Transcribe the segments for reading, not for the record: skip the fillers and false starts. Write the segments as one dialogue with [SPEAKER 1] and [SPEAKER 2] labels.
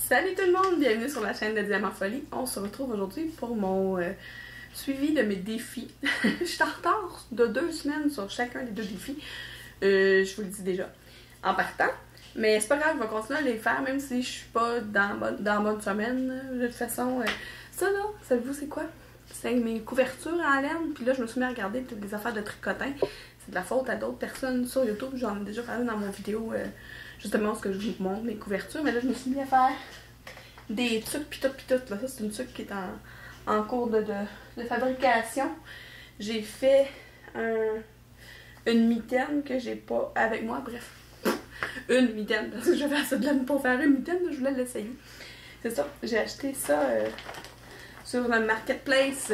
[SPEAKER 1] Salut tout le monde, bienvenue sur la chaîne de Diamant Folie. On se retrouve aujourd'hui pour mon suivi de mes défis. Je suis en retard de 2 semaines sur chacun des 2 défis. Je vous le dis déjà en partant. Mais c'est pas grave, je vais continuer à les faire même si je suis pas dans bonne semaine. De toute façon, ça là, savez-vous c'est quoi? C'est mes couvertures en laine. Puis là, je me suis mis à regarder toutes les affaires de tricotin. C'est de la faute à d'autres personnes sur YouTube. J'en ai déjà parlé dans mon vidéo, justement, ce que je vous montre, mes couvertures. Mais là, je me suis mis à faire des trucs pis tout. Là, ça, c'est une truc qui est en cours de fabrication. J'ai fait une mitaine que j'ai pas avec moi. Bref, une mitaine. Parce que j'avais assez de laine pour faire une mitaine. Je voulais l'essayer. C'est ça. J'ai acheté ça sur le marketplace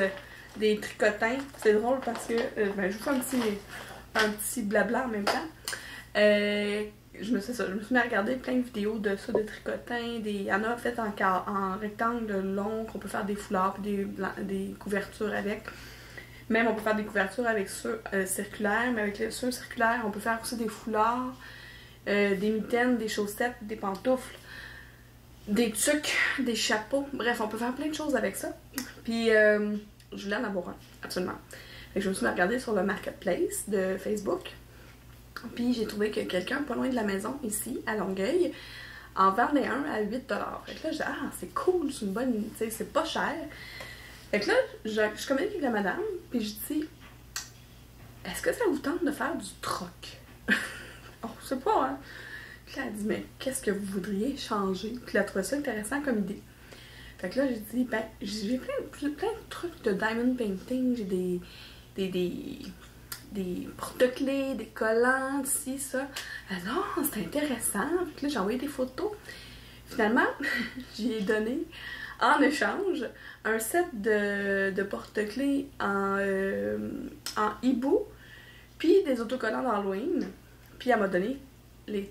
[SPEAKER 1] des tricotins. C'est drôle parce que je vous fais un petit blabla en même temps. Je me suis mis à regarder plein de vidéos de ça, de tricotins. Il y en a fait en rectangle long, qu'on peut faire des foulards et des couvertures avec. Même on peut faire des couvertures avec ceux circulaires, mais avec ceux circulaires, on peut faire aussi des foulards, des mitaines, des chaussettes, des pantoufles, des tucs, des chapeaux. Bref, on peut faire plein de choses avec ça. Puis, je voulais en avoir un, absolument. Fait que je me suis mis à regarder sur le marketplace de Facebook. Puis j'ai trouvé que quelqu'un pas loin de la maison, ici, à Longueuil, en vendait un à 8$. Fait que là, j'ai dit, ah, c'est cool, c'est une bonne, tu sais, c'est pas cher. Fait que là, je communique avec la madame, puis je dis, est-ce que ça vous tente de faire du troc? On sait pas, hein? Puis là, elle dit, mais qu'est-ce que vous voudriez changer? Puis elle a trouvé ça intéressant comme idée. Fait que là, j'ai dit, ben, j'ai plein de trucs de diamond painting, j'ai des porte-clés, des collants, ci, ça. Alors, c'est intéressant. Puis là, j'ai envoyé des photos. Finalement, j'ai donné en échange un set de porte-clés en hibou, puis des autocollants d'Halloween. Puis elle m'a donné les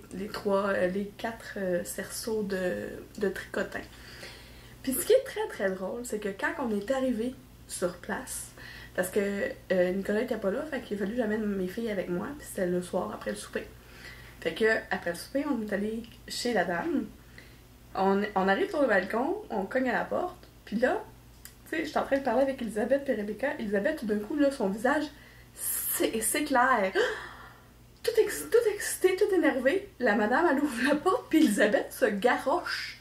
[SPEAKER 1] 4 cerceaux de tricotin. Puis ce qui est très très drôle, c'est que quand on est arrivé sur place, parce que Nicolas était pas là, fait qu'il a fallu que j'amène mes filles avec moi, puis c'était le soir après le souper. Fait que après le souper, on est allé chez la dame. On arrive sur le balcon, on cogne à la porte, puis là, tu sais, je suis en train de parler avec Elisabeth et Rebecca. Elisabeth, tout d'un coup, là, son visage s'éclaire. Tout excitée, tout énervée. La madame, elle ouvre la porte, puis Elisabeth se garroche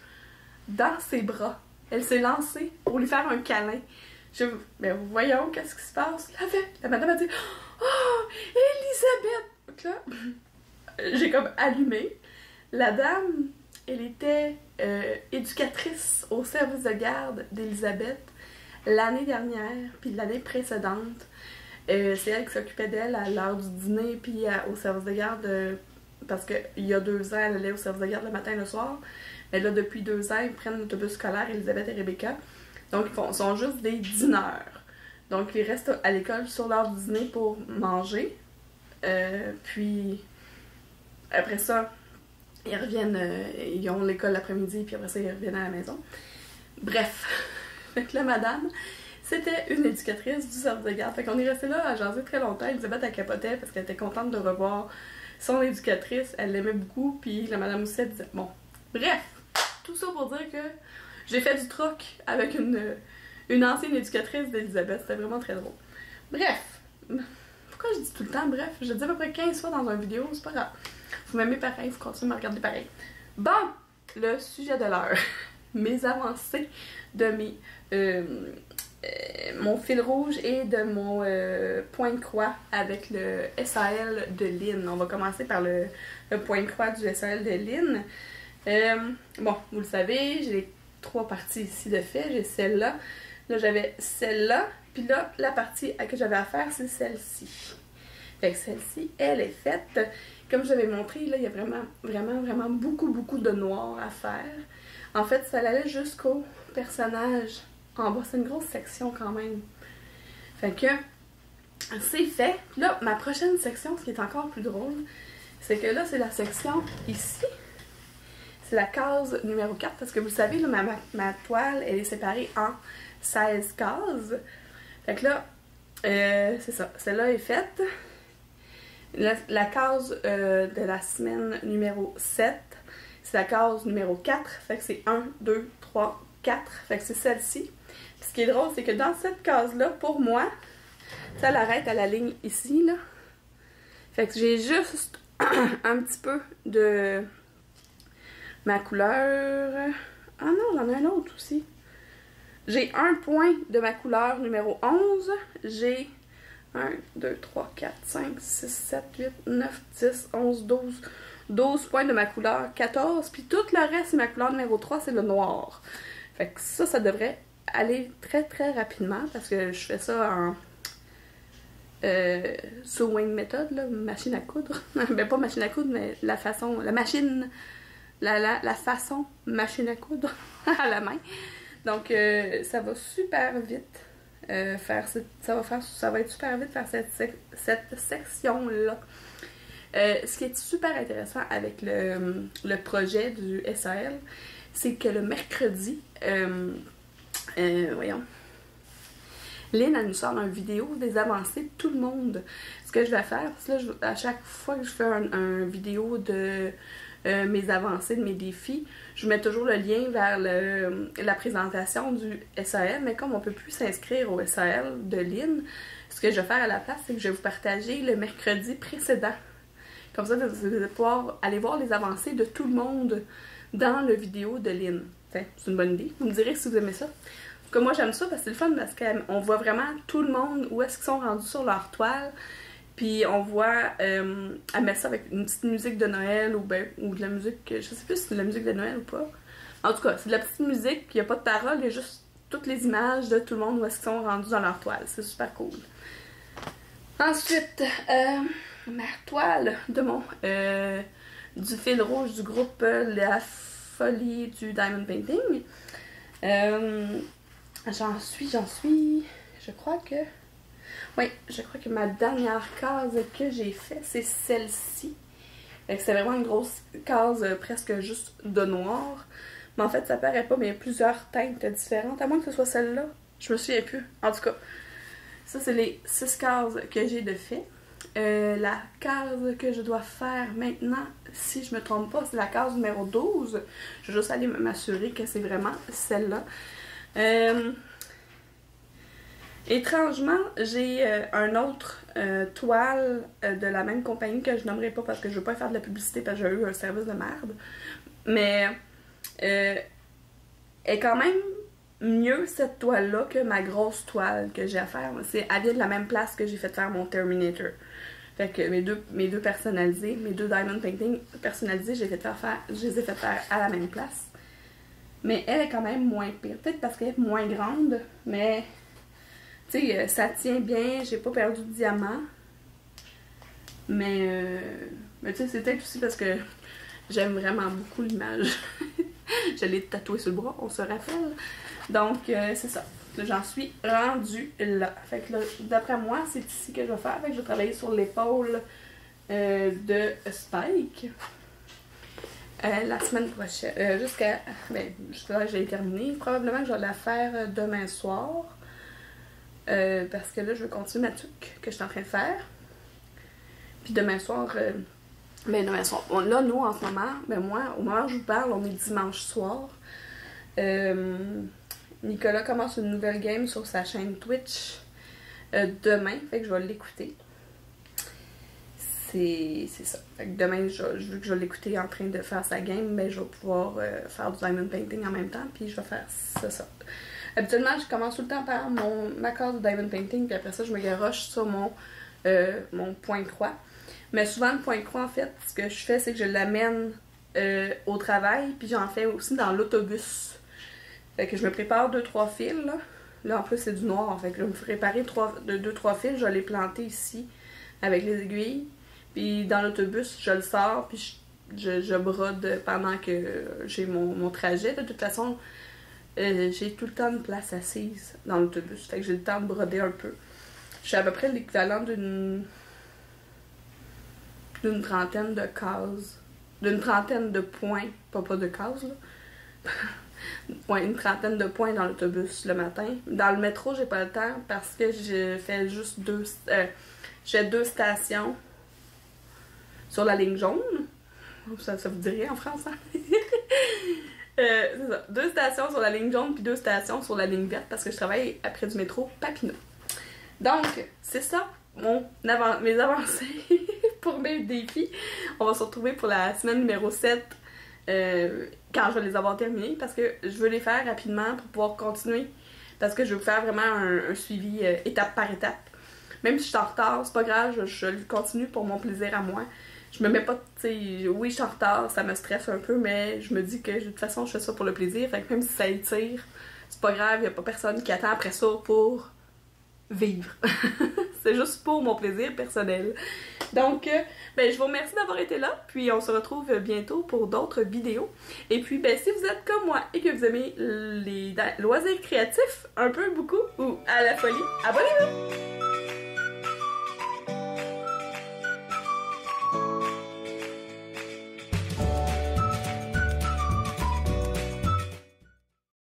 [SPEAKER 1] dans ses bras. Elle s'est lancée pour lui faire un câlin. Mais voyons, qu'est-ce qui se passe? La madame a dit, oh, Elisabeth! Donc là, j'ai comme allumé. La dame, elle était éducatrice au service de garde d'Elisabeth l'année dernière, puis l'année précédente. C'est elle qui s'occupait d'elle à l'heure du dîner, puis au service de garde, parce qu'il y a 2 ans, elle allait au service de garde le matin et le soir. Mais là, depuis 2 ans, ils prennent l'autobus scolaire, Elisabeth et Rebecca. Donc, ils sont juste des dîneurs. Donc, ils restent à l'école sur l'heure du dîner pour manger. Puis, après ça, ils reviennent, ils ont l'école l'après-midi, puis après ça, ils reviennent à la maison. Bref, fait que la madame, c'était une éducatrice du service de garde. Fait qu'on est resté là à jaser très longtemps. Elisabeth, elle capotait parce qu'elle était contente de revoir son éducatrice. Elle l'aimait beaucoup, puis la madame aussi, elle disait, bon, bref, tout ça pour dire que j'ai fait du troc avec une ancienne éducatrice d'Elisabeth. C'était vraiment très drôle. Bref. Pourquoi je dis tout le temps bref? Je dis à peu près 15 fois dans une vidéo, c'est pas grave. Vous m'aimez pareil, vous continuez à me regarder pareil. Bon, le sujet de l'heure. Mes avancées de mon fil rouge et de mon point de croix avec le SAL de Lynn. On va commencer par le point de croix du SAL de Lynn. Bon, vous le savez, j'ai les 3 parties ici de fait. J'ai celle-là. Là, j'avais celle-là. Puis là, la partie que j'avais à faire, c'est celle-ci. Fait que celle-ci, elle est faite. Comme je l'avais montré, là, il y a vraiment beaucoup de noir à faire. En fait, ça allait jusqu'au personnage en bas. C'est une grosse section quand même. Fait que c'est fait. Puis là, ma prochaine section, ce qui est encore plus drôle, c'est que là, c'est la section ici. C'est la case numéro 4, parce que vous savez, là, ma toile, elle est séparée en 16 cases. Fait que là, c'est ça. Celle-là est faite. La case de la semaine numéro 7, c'est la case numéro 4. Fait que c'est 1, 2, 3, 4. Fait que c'est celle-ci. Puis ce qui est drôle, c'est que dans cette case-là, pour moi, ça l'arrête à la ligne ici, là. Fait que j'ai juste un petit peu de ma couleur. Ah non, j'en ai un autre aussi. J'ai un point de ma couleur numéro 11. J'ai 1, 2, 3, 4, 5, 6, 7, 8, 9, 10, 11, 12. 12 points de ma couleur 14. Puis tout le reste, c'est ma couleur numéro 3, c'est le noir. Fait que ça devrait aller très très rapidement parce que je fais ça en sewing method, là, machine à coudre. Ben pas machine à coudre, mais la façon, la machine, la façon machine à coudre à la main. Donc ça va super vite ça va être super vite faire cette section-là. Ce qui est super intéressant avec le projet du SAL, c'est que le mercredi, voyons, Lynn, elle nous sort une vidéo des avancées de tout le monde. Ce que je vais faire, parce que là, à chaque fois que je fais un vidéo de mes avancées, de mes défis, je mets toujours le lien vers la présentation du SAL, mais comme on ne peut plus s'inscrire au SAL de Lynn, ce que je vais faire à la place, c'est que je vais vous partager le mercredi précédent. Comme ça, vous allez pouvoir aller voir les avancées de tout le monde dans le vidéo de Lynn. C'est une bonne idée. Vous me direz si vous aimez ça. En tout cas, moi, j'aime ça parce que c'est le fun parce qu'on voit vraiment tout le monde où est-ce qu'ils sont rendus sur leur toile. Puis on voit, elle met ça avec une petite musique de Noël ou de la musique, je sais plus si c'est de la musique de Noël ou pas. En tout cas, c'est de la petite musique, puis il n'y a pas de parole, il y a juste toutes les images de tout le monde où est-ce qu'ils sont rendus dans leur toile. C'est super cool. Ensuite, ma toile de du fil rouge du groupe La Folie du Diamond Painting. J'en suis, je crois que... Oui, je crois que ma dernière case que j'ai faite, c'est celle-ci. C'est vraiment une grosse case presque juste de noir. Mais en fait, ça paraît pas, mais il y a plusieurs teintes différentes. À moins que ce soit celle-là. Je me souviens plus. En tout cas, ça, c'est les 6 cases que j'ai de fait. La case que je dois faire maintenant, si je me trompe pas, c'est la case numéro 12. Je vais juste aller m'assurer que c'est vraiment celle-là. Étrangement, j'ai un autre toile de la même compagnie que je nommerai pas parce que je veux pas faire de la publicité parce que j'ai eu un service de merde. Mais elle est quand même mieux cette toile-là que ma grosse toile que j'ai à faire. Elle vient de la même place que j'ai fait faire mon Terminator. Fait que mes deux personnalisés, mes deux Diamond Painting personnalisés, je les ai fait faire à la même place. Mais elle est quand même moins pire. Peut-être parce qu'elle est moins grande, mais... Tu sais, ça tient bien, j'ai pas perdu de diamant. Mais tu sais, c'est peut-être aussi parce que j'aime vraiment beaucoup l'image. Je l'ai tatouée sur le bras, on se rappelle. Donc, c'est ça. J'en suis rendue là. Fait que là, d'après moi, c'est ici que je vais faire. Fait que je vais travailler sur l'épaule de Spike. La semaine prochaine. Jusqu'à là, j'ai terminé. Probablement que je vais la faire demain soir. Parce que là, je veux continuer ma tuque que je suis en train de faire. Puis demain soir, demain soir. Bon, là, nous, en ce moment, moi, au moment où je vous parle, on est dimanche soir. Nicolas commence une nouvelle game sur sa chaîne Twitch demain, fait que je vais l'écouter. C'est ça. Fait que demain, vu que je vais l'écouter en train de faire sa game, mais je vais pouvoir faire du Diamond Painting en même temps, puis je vais faire ça. Habituellement, je commence tout le temps par ma case de Diamond Painting, puis après ça, je me garoche sur mon point croix. Mais souvent, le point croix, en fait, ce que je fais, c'est que je l'amène au travail, puis j'en fais aussi dans l'autobus. Fait que je me prépare 2-3 fils, là. Là, en plus, c'est du noir, fait que je vais me préparer 2-3 fils, je vais les planter ici, avec les aiguilles. Puis dans l'autobus, je le sors, puis je brode pendant que j'ai mon trajet. De toute façon, j'ai tout le temps une place assise dans l'autobus. Fait que j'ai le temps de broder un peu. Je suis à peu près l'équivalent d'une trentaine de cases. D'une trentaine de points. Pas de cases, là. Ouais, une trentaine de points dans l'autobus le matin. Dans le métro, j'ai pas le temps parce que je fais juste j'ai 2 stations sur la ligne jaune. Ça vous dit rien en France, hein? C'est ça. 2 stations sur la ligne jaune puis 2 stations sur la ligne verte parce que je travaille après du métro Papineau. Donc, c'est ça mes avancées pour mes défis. On va se retrouver pour la semaine numéro 7 quand je vais les avoir terminés parce que je veux les faire rapidement pour pouvoir continuer. Parce que je veux faire vraiment un suivi étape par étape. Même si je suis en retard, c'est pas grave, je continue pour mon plaisir à moi. Je me mets pas, tu sais, oui, je suis en retard, ça me stresse un peu, mais je me dis que de toute façon, je fais ça pour le plaisir. Fait que même si ça étire, c'est pas grave, y a pas personne qui attend après ça pour vivre. C'est juste pour mon plaisir personnel. Donc, ben, je vous remercie d'avoir été là, puis on se retrouve bientôt pour d'autres vidéos. Et puis, ben, si vous êtes comme moi et que vous aimez les loisirs créatifs, un peu, beaucoup, ou à la folie, abonnez-vous!